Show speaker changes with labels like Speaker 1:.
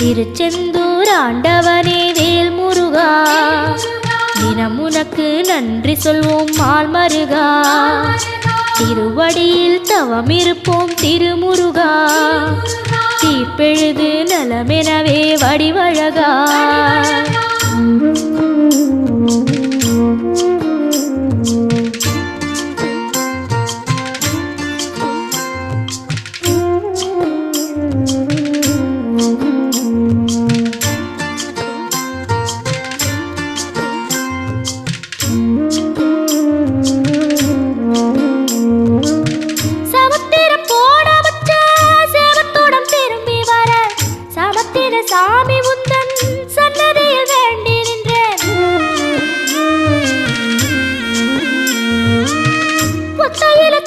Speaker 1: திருச்செந்தூர் ஆண்டவனே வேல் முருகா, தினம் உனக்கு நன்றி சொல்வோம் மால் மருகா. திருவடியில் தவம் இருப்போம் திருமுருகா, தீப்பெழுது நலமெனவே வடிவழகா. சாமி உந்தன் சன்னதியில் வேண்டி நின்றேன். ஒத்தையில